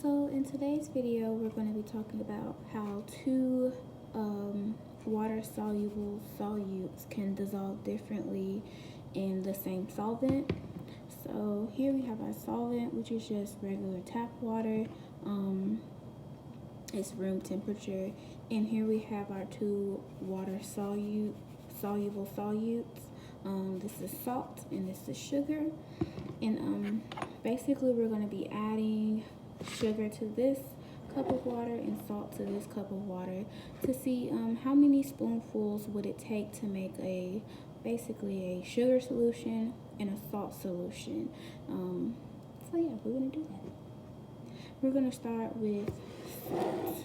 So in today's video, we're going to be talking about how two water-soluble solutes can dissolve differently in the same solvent. So here we have our solvent, which is just regular tap water. It's room temperature. And here we have our two water-soluble solutes. This is salt and this is sugar. And basically we're going to be adding sugar to this cup of water and salt to this cup of water to see how many spoonfuls would it take to make basically a sugar solution and a salt solution. So yeah, we're going to do that. We're going to start with salt.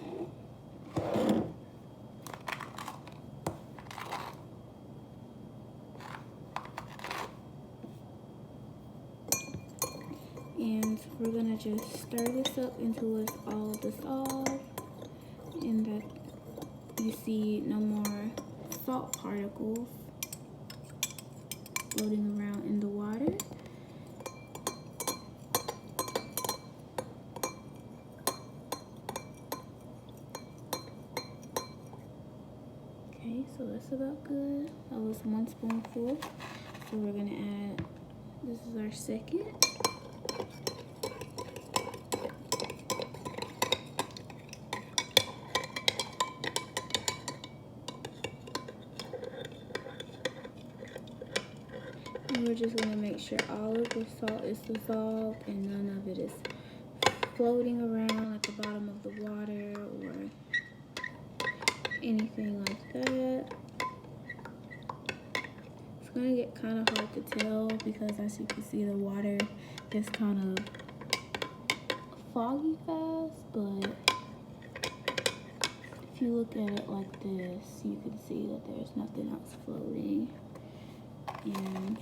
And we're gonna just stir this up until it's all dissolved and that you see no more salt particles floating around in the water. Okay, so that's about good. That was 1 spoonful. So we're gonna add, this is our second. And we're just going to make sure all of the salt is dissolved and none of it is floating around at the bottom of the water or anything like that. It's going to get kind of hard to tell because as you can see the water is kind of foggy fast, but if you look at it like this, you can see that there's nothing else floating. And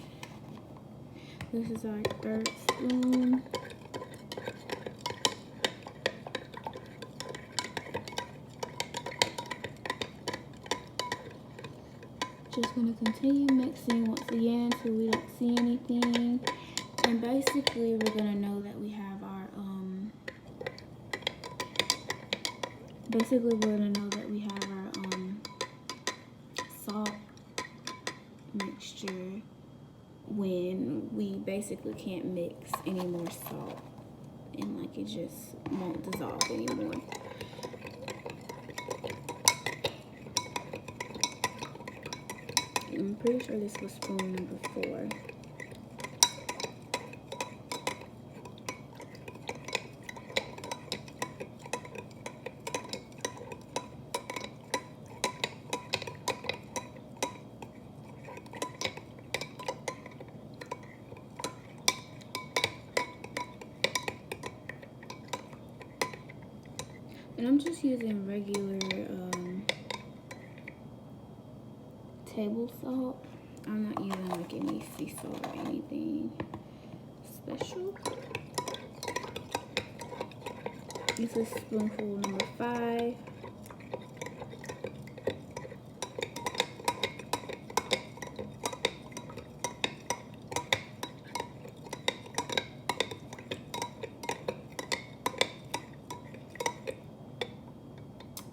this is our third spoon. Just going to continue mixing once again until we don't see anything. And basically we're going to know that we have our salt mixture when we basically can't mix any more salt and like it just won't dissolve anymore. I'm pretty sure this was spoon number 4. And I'm just using regular table salt. I'm not using like any sea salt or anything special. This is spoonful number 5.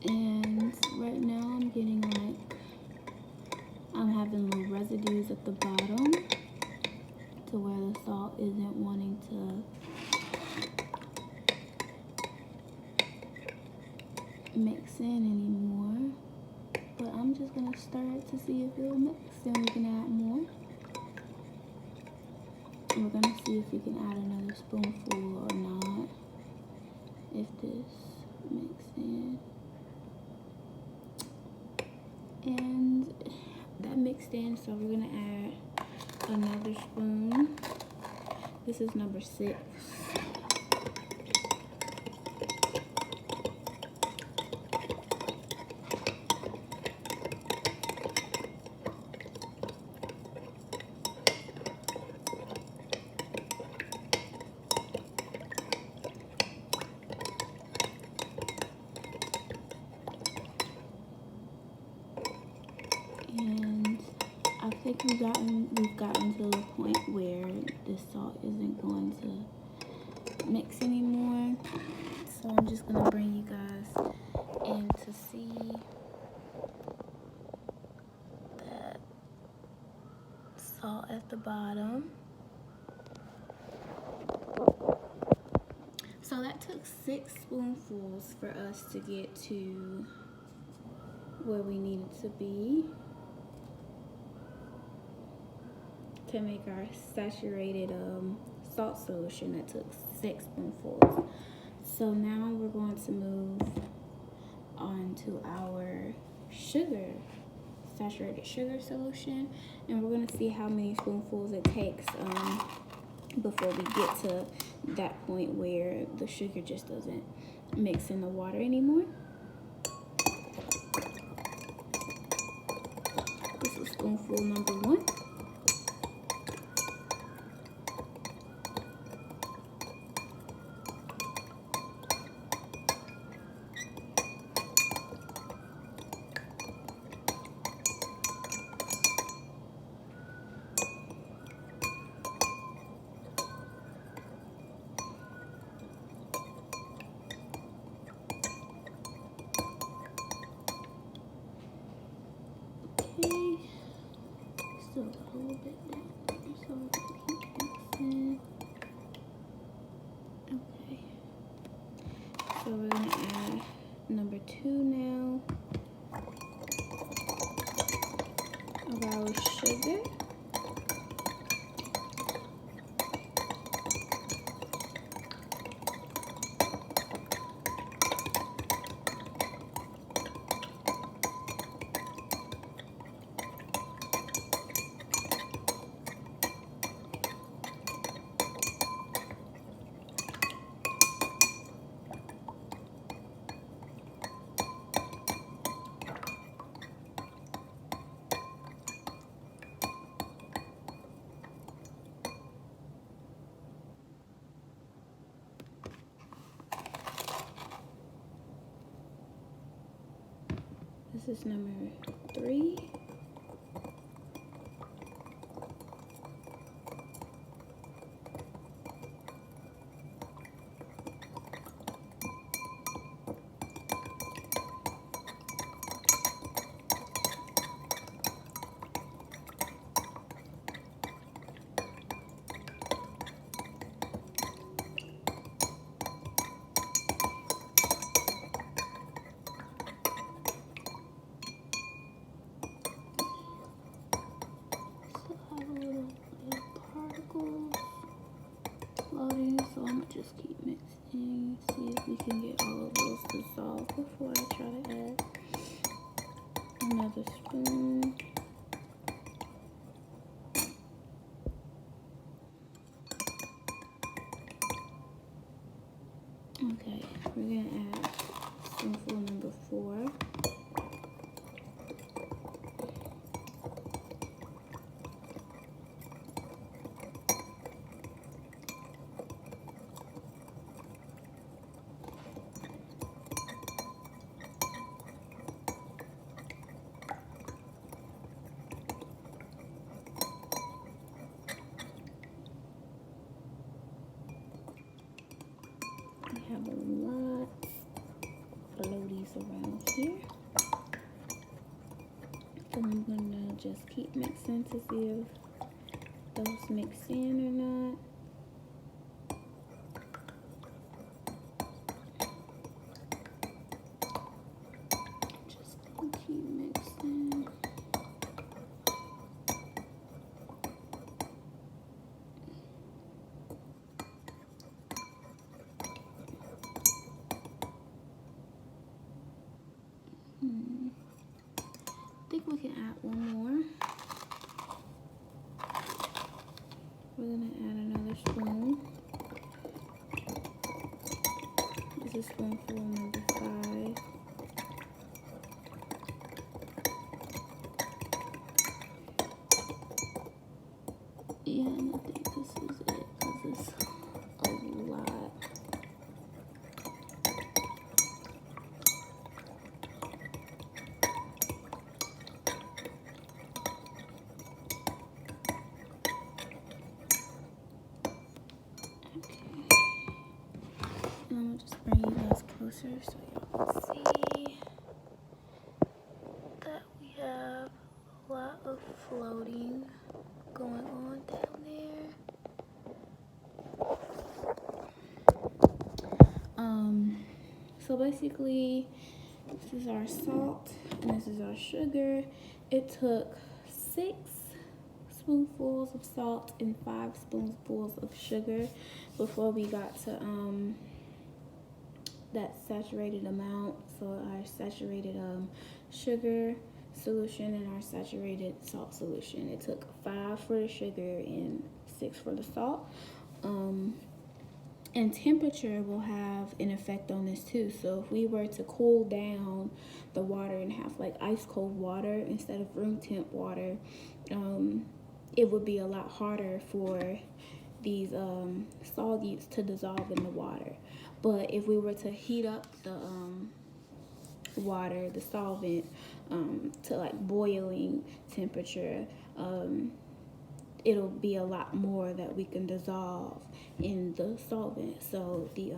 And right now I'm getting I'm having little residues at the bottom to where the salt isn't wanting to mix in anymore. But I'm just gonna stir it to see if it'll mix, then we can add more. And we're gonna see if we can add another spoonful or not, if this mixes in. And that mixed in, so we're gonna add another spoon. This is number 6. And I think we've gotten to the point where this salt isn't going to mix anymore. So I'm just gonna bring you guys in to see that salt at the bottom. So that took 6 spoonfuls for us to get to where we needed to be to make our saturated salt solution. That took 6 spoonfuls. So now we're going to move on to our sugar, saturated sugar solution, and we're going to see how many spoonfuls it takes before we get to that point where the sugar just doesn't mix in the water anymore. This is spoonful number 1. Okay, still got a little bit down there, so we're gonna keep mixing. Okay, so we're gonna add number 2 now of our sugar. This is number 3. Floating, so I'm gonna just keep mixing, see if we can get all of those dissolved before I try to add another spoon. Okay, we're gonna add spoonful number 4. We have a lot of floaties around here. So I'm gonna just keep mixing to see if those mix in or not. Just gonna keep mixing. I think we can add one more. We're gonna add another spoon. This is spoonful number 5. Yeah, and I think this is it because it's a lot. I'm I'll just bring you guys closer so y'all can see that we have a lot of floating going on down there. So basically, this is our salt and this is our sugar. It took 6 spoonfuls of salt and 5 spoonfuls of sugar before we got to that saturated amount. So our saturated sugar solution and our saturated salt solution. It took 5 for the sugar and 6 for the salt. And temperature will have an effect on this too. So if we were to cool down the water and have like ice cold water instead of room temp water, it would be a lot harder for these solutes to dissolve in the water. But if we were to heat up the water, the solvent, to like boiling temperature, it'll be a lot more that we can dissolve in the solvent. So the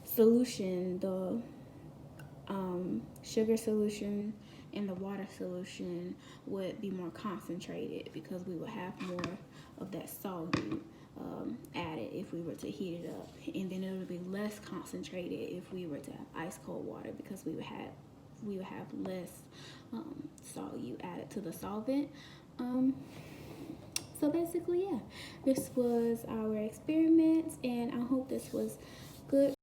solution, the sugar solution and the water solution would be more concentrated because we would have more of that solute added if we were to heat it up, and then it would be less concentrated if we were to have ice cold water because we would have less solute added to the solvent. So basically, yeah, this was our experiment, and I hope this was good